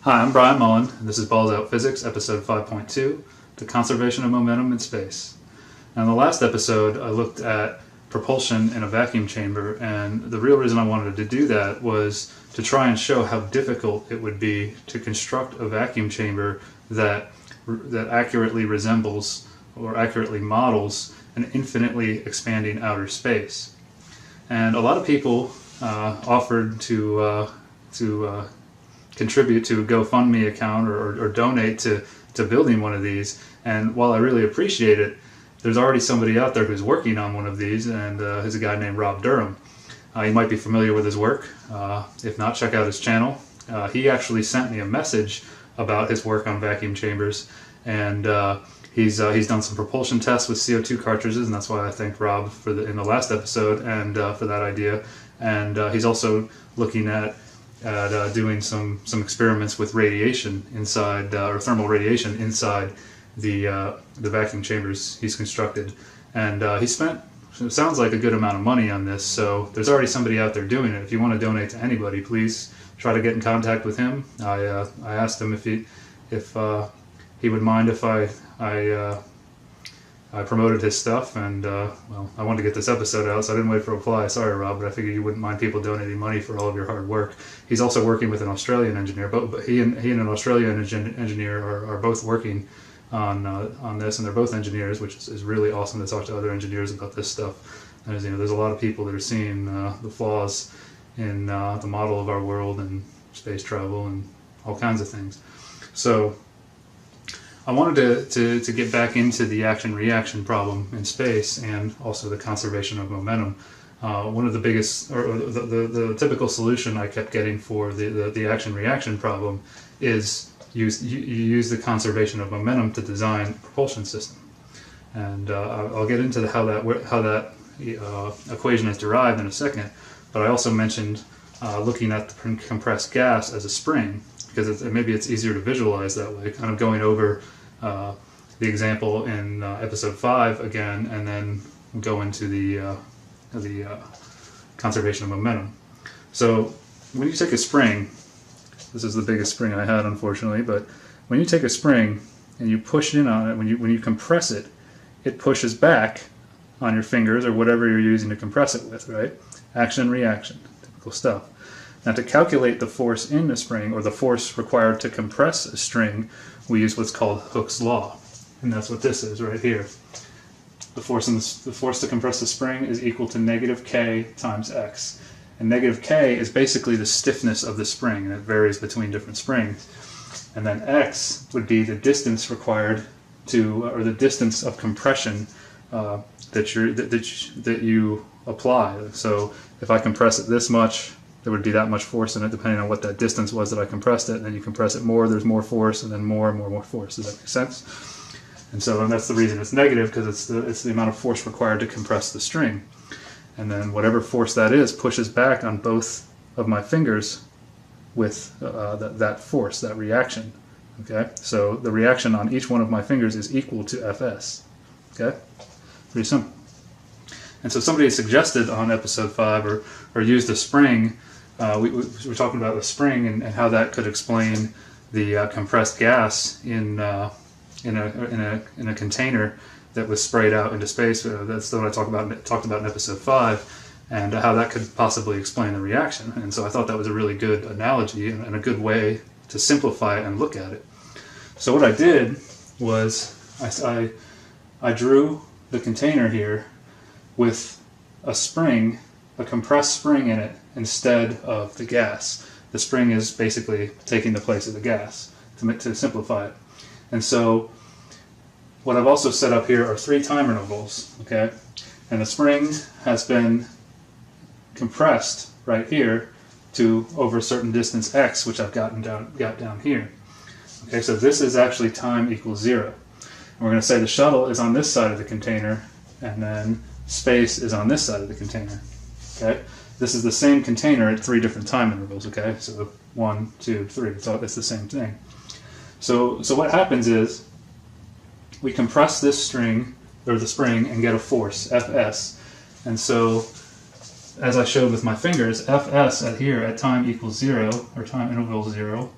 Hi, I'm Brian Mullen, and this is Balls Out Physics, episode 5.2, the conservation of momentum in space. Now, in the last episode, I looked at propulsion in a vacuum chamber, and the real reason I wanted to do that was to try and show how difficult it would be to construct a vacuum chamber that accurately resembles or accurately models an infinitely expanding outer space. And a lot of people offered to contribute to a GoFundMe account or donate to building one of these. And while I really appreciate it, there's already somebody out there who's working on one of these, and he's a guy named Rob Durham. You might be familiar with his work. If not, check out his channel. He actually sent me a message about his work on vacuum chambers, and he's done some propulsion tests with CO2 cartridges, and that's why I thanked Rob in the last episode and for that idea. And he's also looking at doing some experiments with radiation inside, or thermal radiation inside the vacuum chambers he's constructed. And he spent, it sounds like, a good amount of money on this, so there's already somebody out there doing it. If you want to donate to anybody, please try to get in contact with him. I asked him if he would mind if I promoted his stuff, and well, I wanted to get this episode out, so I didn't wait for a reply. Sorry, Rob, but I figured you wouldn't mind people donating money for all of your hard work. He's also working with an Australian engineer, but he and an Australian engineer are both working on this, and they're both engineers, which is really awesome to talk to other engineers about this stuff. There's a lot of people that are seeing the flaws in the model of our world and space travel and all kinds of things. So I wanted to get back into the action-reaction problem in space and also the conservation of momentum. One of the biggest, or the typical solution I kept getting for the action-reaction problem is you use the conservation of momentum to design a propulsion system. And I'll get into how that equation is derived in a second, but I also mentioned looking at the compressed gas as a spring, because maybe it's easier to visualize that way, kind of going over the example in episode 5 again, and then go into the conservation of momentum. So when you take a spring, this is the biggest spring I had, unfortunately, but when you take a spring and you push in on it, when you compress it, it pushes back on your fingers or whatever you're using to compress it with, right? Action, reaction, typical stuff. Now, to calculate the force in the spring, or the force required to compress a string, we use what's called Hooke's law, and that's what this is right here. The force to compress the spring is equal to negative k times x, and negative k is basically the stiffness of the spring, and it varies between different springs. And then x would be the distance required or the distance of compression that you apply. So if I compress it this much, there would be that much force in it, depending on what that distance was that I compressed it. And then you compress it more, there's more force, and then more and more force. Does that make sense? And so that's the reason it's negative, because it's the amount of force required to compress the string. And then whatever force that is pushes back on both of my fingers with that force, that reaction. Okay, so the reaction on each one of my fingers is equal to Fs. Okay, pretty simple. And so somebody suggested on episode 5 or used a spring. We were talking about the spring and how that could explain the compressed gas in a container that was sprayed out into space. That's what I talked about in episode 5, and how that could possibly explain the reaction. And so I thought that was a really good analogy and a good way to simplify it and look at it. So what I did was I drew the container here with a spring, a compressed spring in it, instead of the gas. The spring is basically taking the place of the gas, to simplify it. And so what I've also set up here are 3 time intervals, okay? And the spring has been compressed right here to over a certain distance x, which I've got down here. Okay, so this is actually time equals 0. And we're going to say the shuttle is on this side of the container, and then space is on this side of the container. Okay, this is the same container at 3 different time intervals. Okay, so 1, 2, 3. It's the same thing. So what happens is we compress this string, or the spring, and get a force, Fs. And so, as I showed with my fingers, Fs at time equals 0, or time interval 0,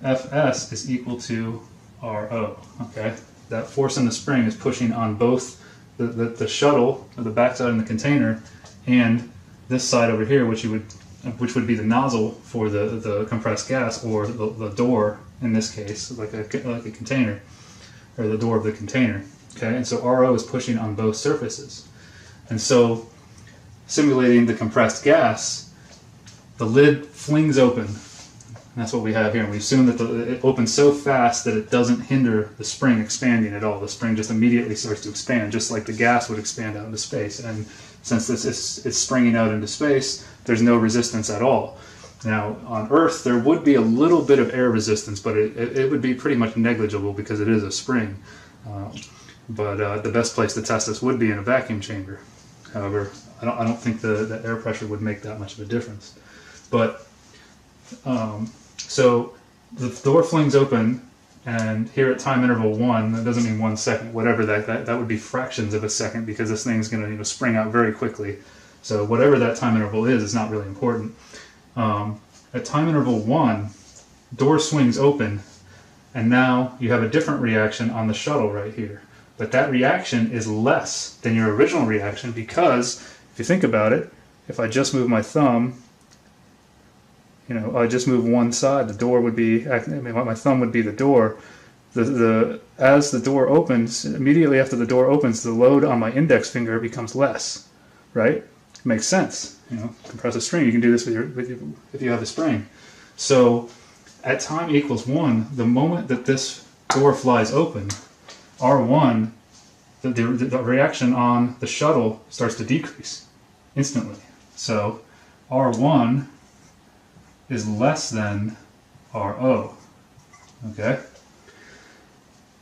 Fs is equal to Rho. Okay, that force in the spring is pushing on both the shuttle, or the backside in the container, and this side over here, which would be the nozzle for the compressed gas, or the door in this case, like a container, or the door of the container. Okay, and so Rho is pushing on both surfaces, and so simulating the compressed gas, the lid flings open. And that's what we have here, and we assume that it opens so fast that it doesn't hinder the spring expanding at all. The spring just immediately starts to expand, just like the gas would expand out into space. And since this is springing out into space, there's no resistance at all. Now, on Earth, there would be a little bit of air resistance, but it would be pretty much negligible because it is a spring. But the best place to test this would be in a vacuum chamber. However, I don't think the air pressure would make that much of a difference. But so the door flings open, and here at time interval 1, that doesn't mean 1 second, whatever that would be fractions of a second, because this thing's going to spring out very quickly. So whatever that time interval is not really important. At time interval 1, door swings open, and now you have a different reaction on the shuttle right here. But that reaction is less than your original reaction, because if you think about it, if I just move my thumb, I just move one side, the door would be, my thumb would be the door. As the door opens, immediately after the door opens, the load on my index finger becomes less, right? It makes sense. Compress a string. You can do this if you have a spring. So at time equals 1, the moment that this door flies open, R1, the reaction on the shuttle starts to decrease instantly. So R1 is less than Rho. Okay?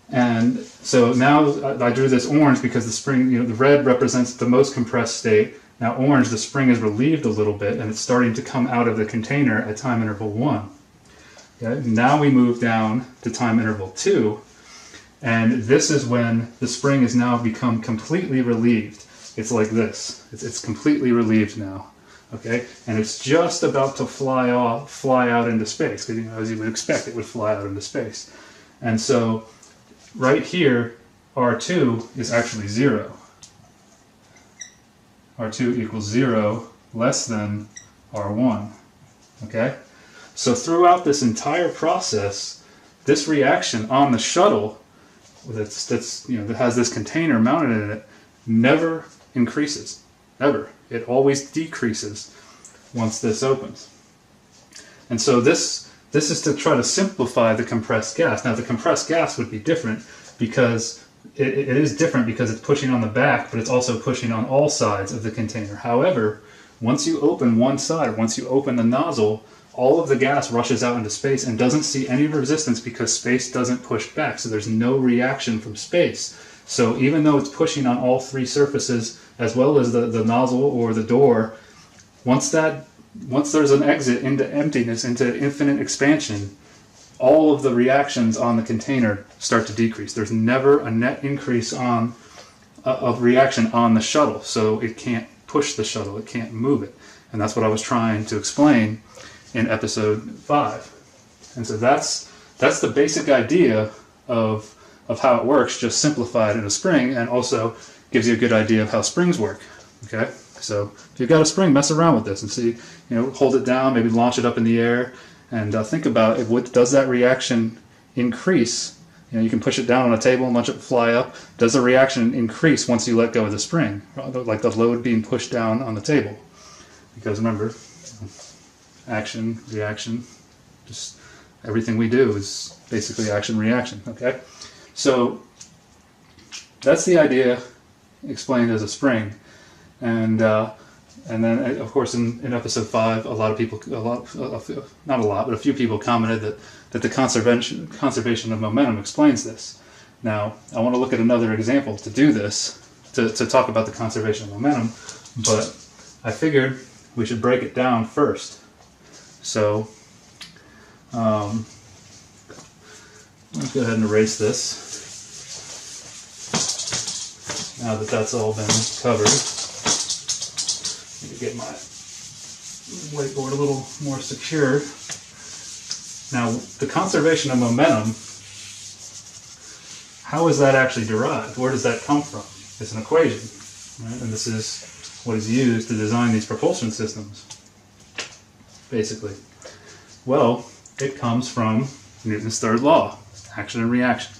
And so now I drew this orange because the spring, the red represents the most compressed state. Now orange, the spring is relieved a little bit, and it's starting to come out of the container at time interval 1. Okay? Now we move down to time interval 2, and this is when the spring has now become completely relieved. It's like this. It's completely relieved now. Okay, and it's just about to fly out into space, because as you would expect, it would fly out into space. And so, right here, R2 is actually 0. R2 equals 0, less than R1. Okay, so throughout this entire process, this reaction on the shuttle that has this container mounted in it never increases, ever. It always decreases once this opens. And so this is to try to simplify the compressed gas. Now the compressed gas would be different because it is different because it's pushing on the back, but it's also pushing on all sides of the container. However, once you open one side, once you open the nozzle, all of the gas rushes out into space and doesn't see any resistance because space doesn't push back. So there's no reaction from space. So even though it's pushing on all three surfaces, as well as the nozzle or the door, once there's an exit into emptiness, into infinite expansion, all of the reactions on the container start to decrease. There's never a net increase of reaction on the shuttle, so it can't push the shuttle, it can't move it. And that's what I was trying to explain in episode 5. And so that's the basic idea of how it works, just simplified in a spring, and also gives you a good idea of how springs work. Okay, so if you've got a spring, mess around with this and see, hold it down, maybe launch it up in the air, and think about does that reaction increase? You can push it down on a table and watch it fly up. Does the reaction increase once you let go of the spring, like the load being pushed down on the table? Because remember, action, reaction, just everything we do is basically action, reaction. Okay, so that's the idea explained as a spring, and then of course in episode 5, a few people commented that the conservation of momentum explains this. Now I want to look at another example to do this, to talk about the conservation of momentum, but I figured we should break it down first. So let's go ahead and erase this. Now that that's all been covered, I need to get my whiteboard a little more secure. Now, the conservation of momentum, how is that actually derived? Where does that come from? It's an equation, right? And this is what is used to design these propulsion systems, basically. Well, it comes from Newton's third law, action and reaction.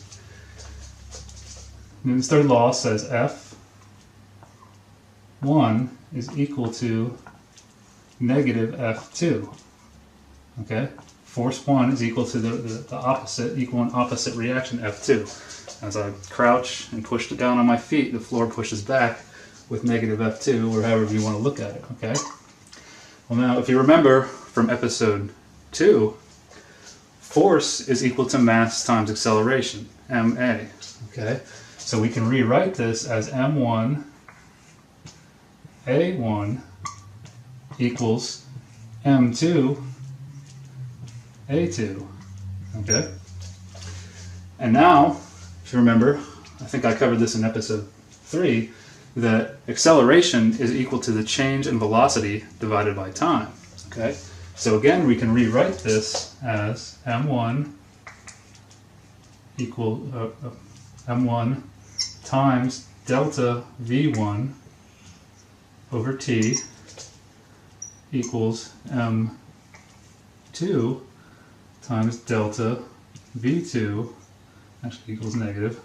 Newton's third law says F1 is equal to negative F2. Okay? Force 1 is equal to the opposite, equal and opposite reaction, F2. As I crouch and push it down on my feet, the floor pushes back with negative F2, or however you want to look at it, okay? Well, now, if you remember from episode 2, force is equal to mass times acceleration, ma, okay? So we can rewrite this as m1 a1 equals m2 a2, okay? And now, if you remember, I think I covered this in episode 3, that acceleration is equal to the change in velocity divided by time, okay? So again, we can rewrite this as m1 equal m1 times delta v1 over t equals m2 times delta v2, actually equals negative,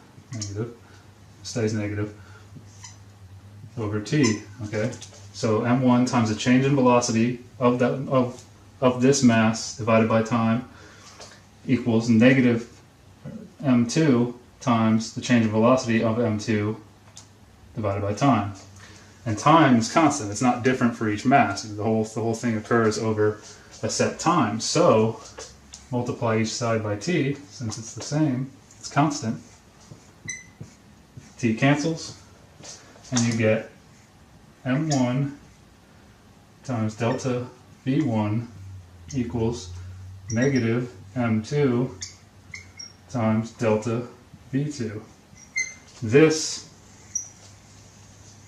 stays negative, over t, okay? So m1 times the change in velocity of this mass divided by time equals negative m2 times the change in velocity of m2 divided by time. And time is constant, it's not different for each mass. The whole thing occurs over a set time. So multiply each side by t, since it's the same, it's constant. T cancels, and you get m1 times delta v1 equals negative m2 times delta v2. This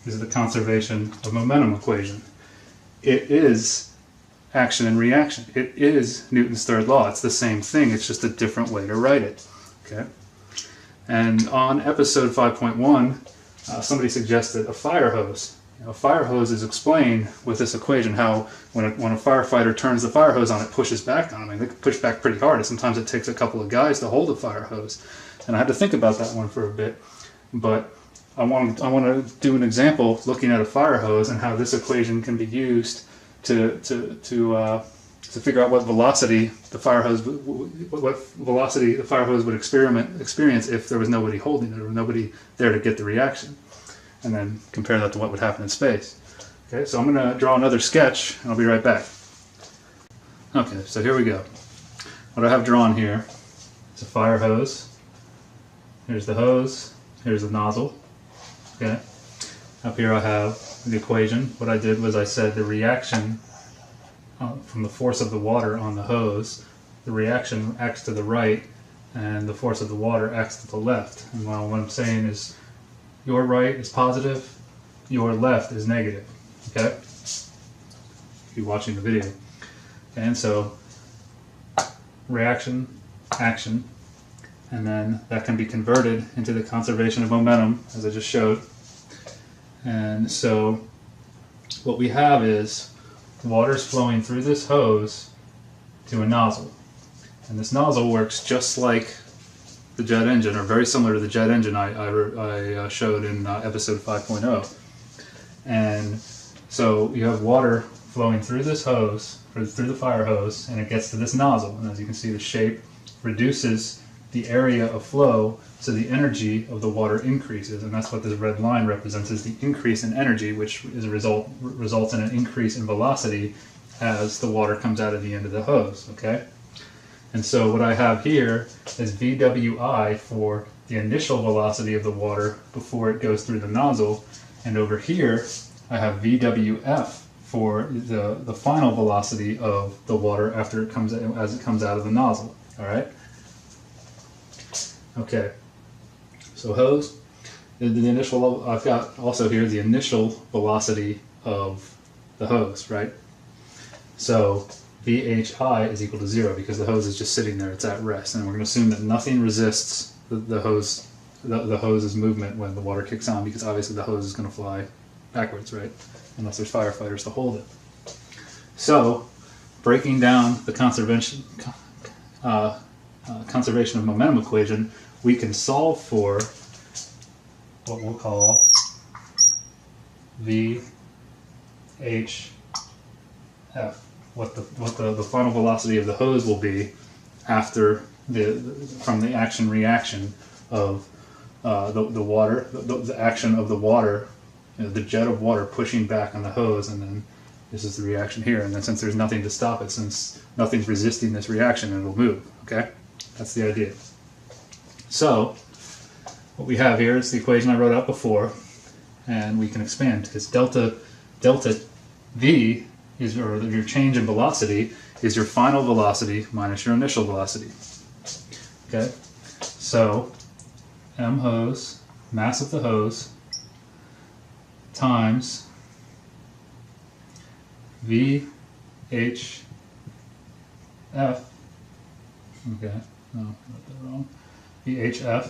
is the conservation of momentum equation. It is action and reaction. It is Newton's third law. It's the same thing, it's just a different way to write it. Okay? And on episode 5.1, somebody suggested a fire hose. A fire hose is explained with this equation, how when a firefighter turns the fire hose on, it pushes back on them. I mean, they can push back pretty hard. Sometimes it takes a couple of guys to hold a fire hose. And I had to think about that one for a bit. But I want to do an example looking at a fire hose and how this equation can be used to figure out what velocity the fire hose would experience if there was nobody holding it or nobody there to get the reaction, and then compare that to what would happen in space. Okay, so I'm going to draw another sketch and I'll be right back. Okay, so here we go. What I have drawn here is a fire hose. Here's the hose. Here's the nozzle. Okay. Up here I have the equation. What I did was I said the reaction from the force of the water on the hose, the reaction acts to the right and the force of the water acts to the left. And what I'm saying is your right is positive, your left is negative. Okay? If you're watching the video. And so reaction, action, and then that can be converted into the conservation of momentum, as I just showed. And so what we have is water's flowing through this hose to a nozzle. And this nozzle works just like the jet engine, or very similar to the jet engine I showed in episode 5.0. And so you have water flowing through this hose, or through the fire hose, and it gets to this nozzle. And as you can see, the shape reduces the area of flow, so the energy of the water increases, and that's what this red line represents, is the increase in energy, which is results in an increase in velocity as the water comes out of the end of the hose. Okay, and so what I have here is VWI for the initial velocity of the water before it goes through the nozzle, and over here I have VWF for the final velocity of the water after it comes as it comes out of the nozzle. All right. Okay, so hose, the initial, I've got also here the initial velocity of the hose, right? So VHI is equal to 0 because the hose is just sitting there, it's at rest. And we're going to assume that nothing resists the hose's movement when the water kicks on, because obviously the hose is going to fly backwards, right? Unless there's firefighters to hold it. So, breaking down the conservation of momentum equation, we can solve for what we'll call VHF, what the final velocity of the hose will be after from the action reaction of the water, the action of the water, the jet of water pushing back on the hose, and then this is the reaction here. And then since there's nothing to stop it, since nothing's resisting this reaction, it'll move. Okay, that's the idea. So what we have here is the equation I wrote out before, and we can expand because delta V is, or your change in velocity, is your final velocity minus your initial velocity. Okay, so m hose, mass of the hose, times VHF, okay, no, I got that wrong, VHF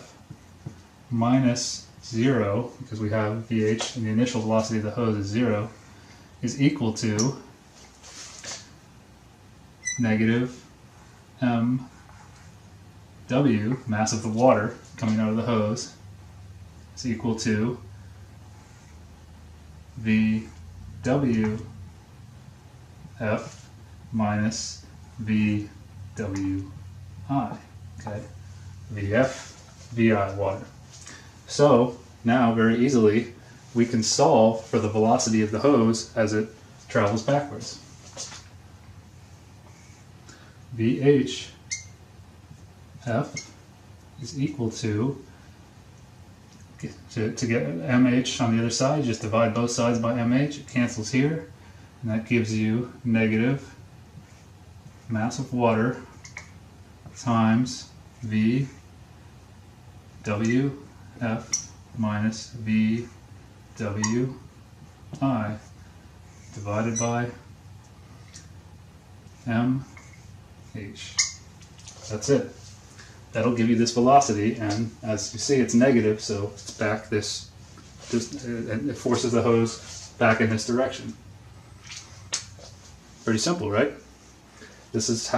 minus 0, because we have VH and the initial velocity of the hose is 0, is equal to negative mW, mass of the water coming out of the hose, is equal to VWF minus VWI. Okay, VF, VI, water. So now very easily we can solve for the velocity of the hose as it travels backwards. VHF is equal to get MH on the other side, just divide both sides by MH, it cancels here, and that gives you negative mass of water times VWF minus VWI divided by MH. That's it. That'll give you this velocity, and as you see, it's negative, so it's back this and it forces the hose back in this direction. Pretty simple, right? This is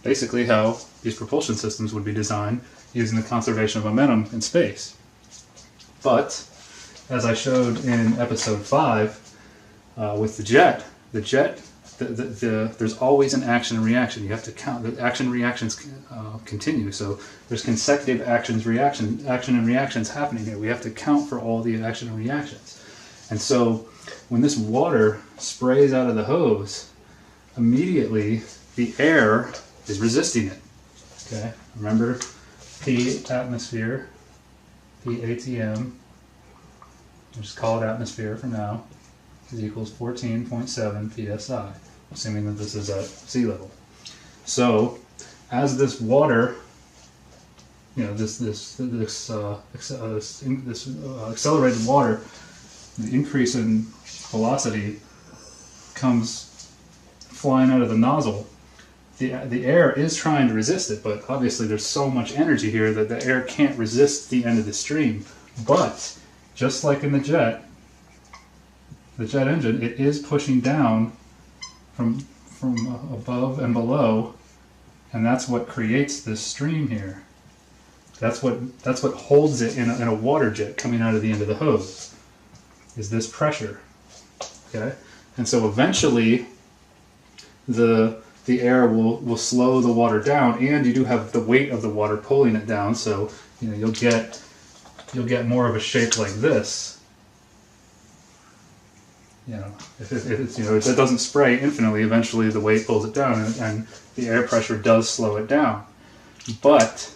basically how these propulsion systems would be designed using the conservation of momentum in space. But as I showed in episode 5 with the jet, there's always an action and reaction. You have to count. The action and reactions continue. So there's consecutive action and reactions happening here. We have to count for all the action and reactions. And so when this water sprays out of the hose, immediately the air is resisting it. Okay, remember P atmosphere, P ATM, we'll just call it atmosphere for now, is equals 14.7 psi, assuming that this is at sea level. So as this water, this accelerated water, the increase in velocity comes flying out of the nozzle, the air is trying to resist it, but obviously there's so much energy here that the air can't resist the end of the stream. But just like in the jet engine, it is pushing down from above and below, and that's what creates this stream here. That's what holds it in a water jet coming out of the end of the hose, is this pressure. Okay, and so eventually the air will slow the water down, and you do have the weight of the water pulling it down, so you'll get more of a shape like this. If it doesn't spray infinitely, eventually the weight pulls it down, and the air pressure does slow it down. But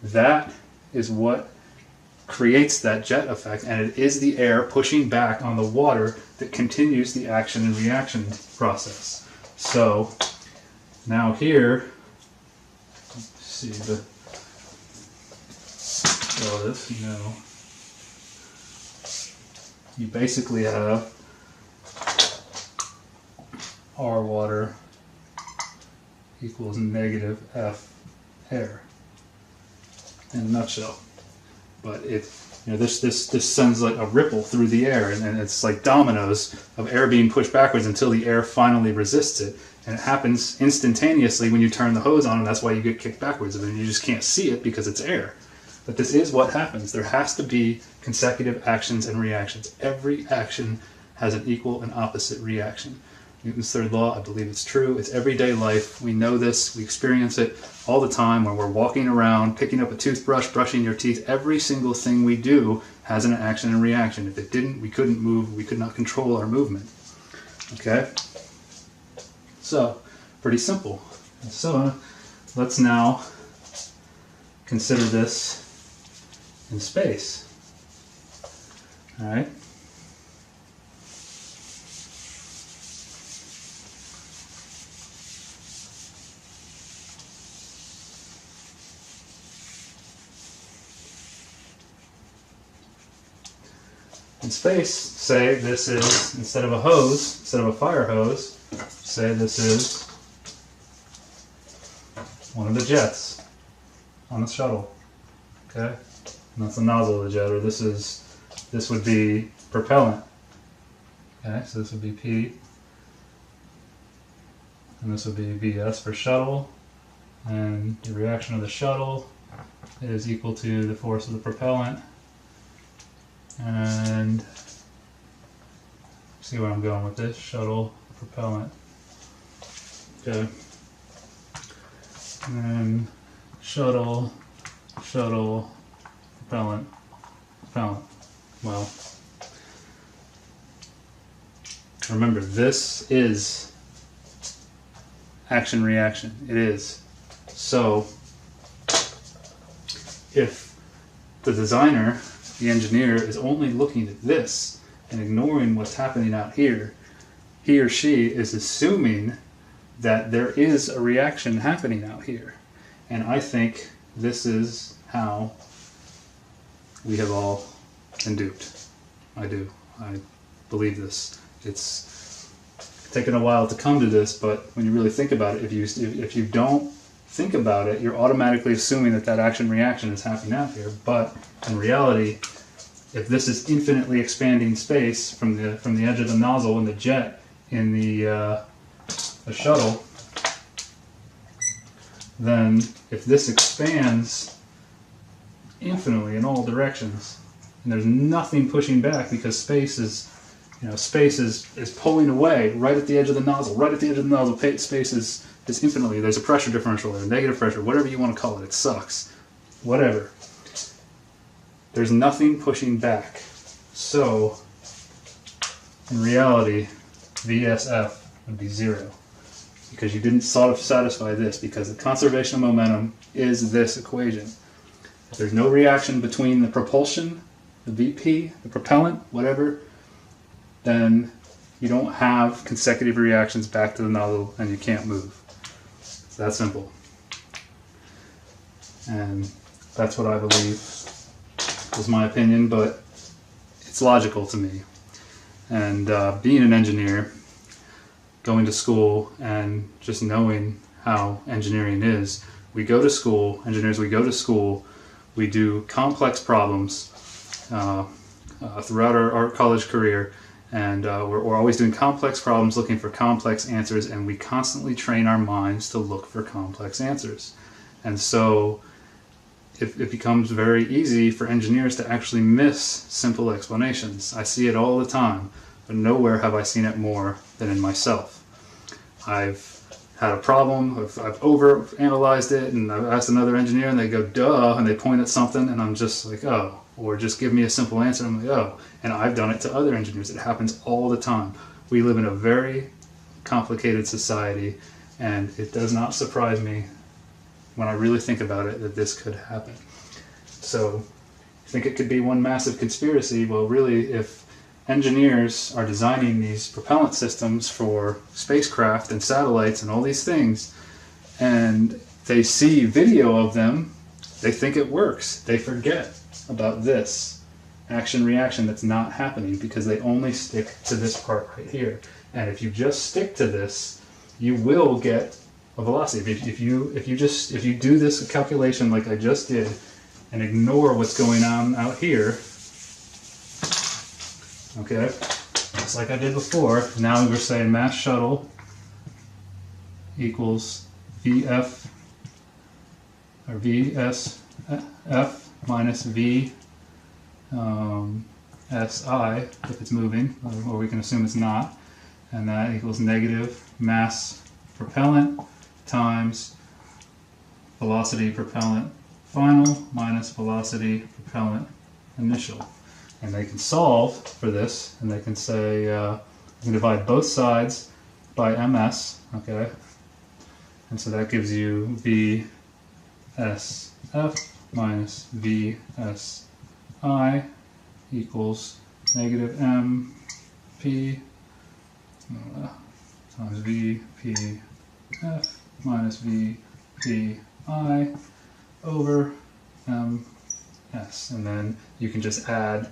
that is what creates that jet effect, and it is the air pushing back on the water that continues the action and reaction process. So now here, see all this, you basically have our water equals negative F air in a nutshell. But this sends like a ripple through the air, and it's like dominoes of air being pushed backwards until the air finally resists it. And it happens instantaneously when you turn the hose on, and that's why you get kicked backwards. I mean, you just can't see it because it's air. But this is what happens. There has to be consecutive actions and reactions. Every action has an equal and opposite reaction. Newton's third law, I believe it's true. It's everyday life. We know this. We experience it all the time when we're walking around, picking up a toothbrush, brushing your teeth. Every single thing we do has an action and reaction. If it didn't, we couldn't move. We could not control our movement. Okay? So, pretty simple. So, let's now consider this in space. All right? In space, say this is, instead of a hose, instead of a fire hose, say this is one of the jets on the shuttle. Okay? And that's the nozzle of the jet, or this would be propellant. Okay, so this would be P, and this would be VS for shuttle, and the reaction of the shuttle is equal to the force of the propellant. And see where I'm going with this, shuttle, propellant. Okay. And then shuttle, propellant. Well, remember, this is action-reaction. It is. So, if the designer, the engineer, is only looking at this and ignoring what's happening out here, he or she is assuming that there is a reaction happening out here. And I think this is how we have all been duped. I do. I believe this. It's taken a while to come to this, but when you really think about it, if you don't think about it, you're automatically assuming that that action-reaction is happening out here. But in reality, if this is infinitely expanding space from the edge of the nozzle in the jet in the shuttle, then if this expands infinitely in all directions, and there's nothing pushing back because space is pulling away right at the edge of the nozzle, space is infinitely, there's a pressure differential there, negative pressure, whatever you want to call it, it sucks, whatever. There's nothing pushing back. So, in reality, VSF would be 0. Because you didn't sort of satisfy this, because the conservation of momentum is this equation. If there's no reaction between the propulsion, the VP, the propellant, whatever, then you don't have consecutive reactions back to the nozzle and you can't move. It's that simple. And that's what I believe is my opinion, but it's logical to me. And being an engineer, going to school and just knowing how engineering is, we go to school, engineers, we go to school, we do complex problems throughout our college career, and we're always doing complex problems, looking for complex answers, and we constantly train our minds to look for complex answers. And so it becomes very easy for engineers to actually miss simple explanations. I see it all the time, but nowhere have I seen it more than in myself. I've had a problem, I've overanalyzed it, and I've asked another engineer and they go, duh, and they point at something and I'm just like, oh, or just give me a simple answer and I'm like, oh. And I've done it to other engineers. It happens all the time. We live in a very complicated society, and it does not surprise me when I really think about it that this could happen. So, I think it could be one massive conspiracy. Well, really, if engineers are designing these propellant systems for spacecraft and satellites and all these things, and they see video of them, they think it works. They forget about this action-reaction that's not happening because they only stick to this part right here. And if you just stick to this, you will get a velocity. If you do this calculation like I just did and ignore what's going on out here, okay, just like I did before, now we're saying mass shuttle equals VF or VSF minus V SI if it's moving, or we can assume it's not, and that equals negative mass propellant times velocity propellant final minus velocity propellant initial. And they can solve for this, and they can say, you can divide both sides by ms, okay? And so that gives you VSF minus VSI equals negative MP times VPF minus VPI over MS. And then you can just add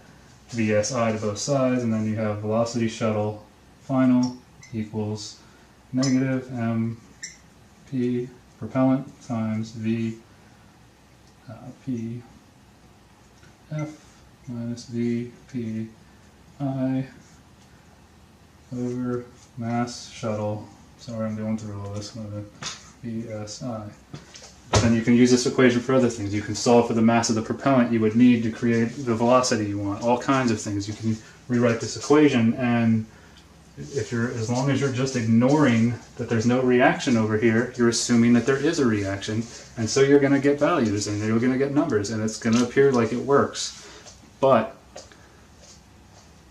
VSI to both sides, and then you have velocity shuttle final equals negative MP propellant times VPF minus VPI over mass shuttle. Sorry, I'm going through all this. VSI. But then you can use this equation for other things. You can solve for the mass of the propellant you would need to create the velocity you want. All kinds of things. You can rewrite this equation, and as long as you're just ignoring that there's no reaction over here, you're assuming that there is a reaction, and so you're going to get values and you're going to get numbers, and it's going to appear like it works. But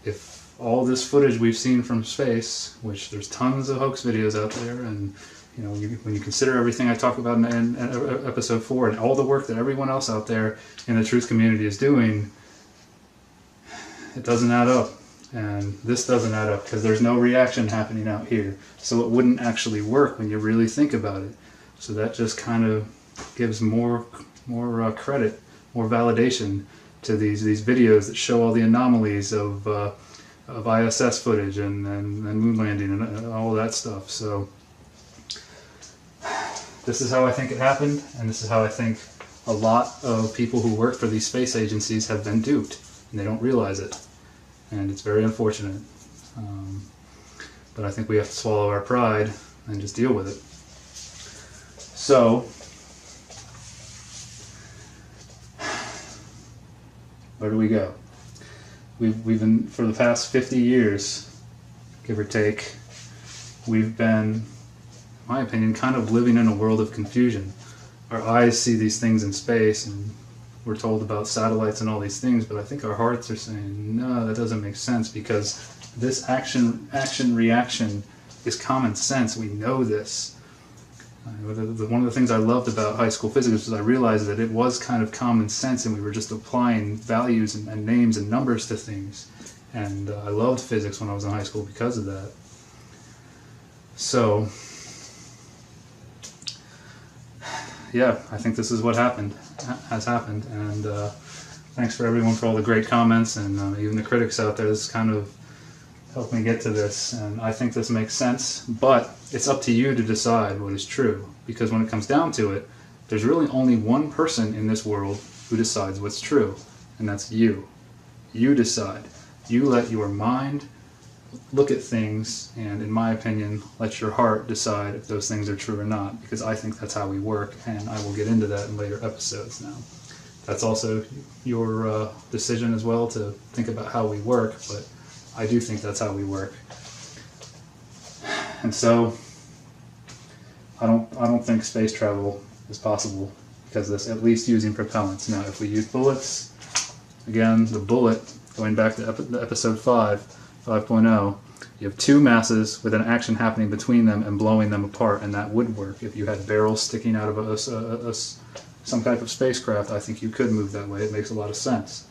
if all this footage we've seen from space, which there's tons of hoax videos out there, and when you consider everything I talked about in episode 4 and all the work that everyone else out there in the truth community is doing, it doesn't add up. And this doesn't add up because there's no reaction happening out here. So it wouldn't actually work when you really think about it. So that just kind of gives more credit, more validation to these videos that show all the anomalies of ISS footage and moon landing and all that stuff. So this is how I think it happened, and this is how I think a lot of people who work for these space agencies have been duped, and they don't realize it. And it's very unfortunate. But I think we have to swallow our pride and just deal with it. So, where do we go? We've been, for the past 50 years, give or take, we've been, in my opinion, kind of living in a world of confusion. Our eyes see these things in space, and we're told about satellites and all these things, but I think our hearts are saying, no, that doesn't make sense, because this action-reaction is common sense. We know this. One of the things I loved about high school physics was I realized that it was kind of common sense, and we were just applying values and names and numbers to things. And I loved physics when I was in high school because of that. So, yeah, I think this is what has happened, and thanks for everyone for all the great comments, and even the critics out there. This kind of helped me get to this, and I think this makes sense, but it's up to you to decide what is true, because when it comes down to it, there's really only one person in this world who decides what's true, and that's you. You decide. You let your mind look at things, and in my opinion, let your heart decide if those things are true or not, because I think that's how we work, and I will get into that in later episodes now. That's also your decision as well, to think about how we work, but I do think that's how we work. And so I don't think space travel is possible because of this, at least using propellants. Now, if we use bullets, again, the bullet, going back to episode 5.0, you have two masses with an action happening between them and blowing them apart, and that would work. If you had barrels sticking out of some type of spacecraft, I think you could move that way. It makes a lot of sense.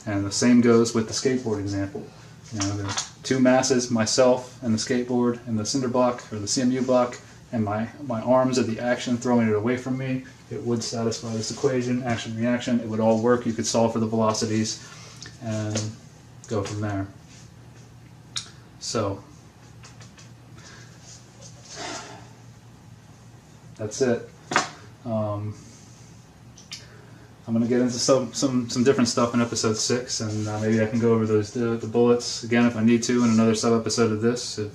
And the same goes with the skateboard example. There are two masses, myself and the skateboard and the cinder block or the CMU block, and my arms are the action throwing it away from me. It would satisfy this equation, action, reaction. It would all work. You could solve for the velocities and go from there. So, that's it. I'm going to get into some different stuff in episode 6, and maybe I can go over the bullets again if I need to in another sub-episode of this, if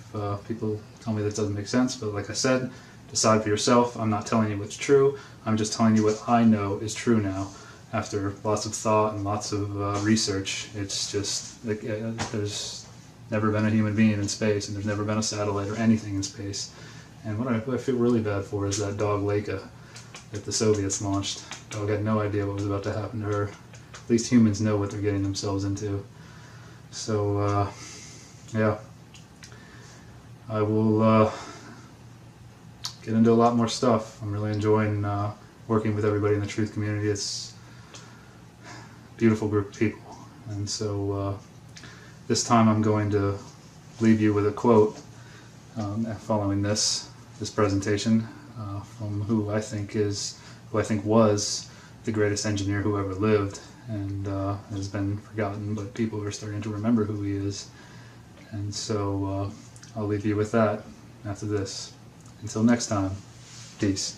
people tell me that doesn't make sense. But like I said, decide for yourself. I'm not telling you what's true. I'm just telling you what I know is true now. After lots of thought and lots of research, it's just, like, there's never been a human being in space, and there's never been a satellite or anything in space. And what I feel really bad for is that dog Laika that the Soviets launched. Dog had no idea what was about to happen to her. At least humans know what they're getting themselves into. So, yeah. I will get into a lot more stuff. I'm really enjoying working with everybody in the truth community. It's a beautiful group of people. And so this time I'm going to leave you with a quote following this presentation from who I think was the greatest engineer who ever lived, and has been forgotten, but people are starting to remember who he is. And so I'll leave you with that after this. Until next time, peace.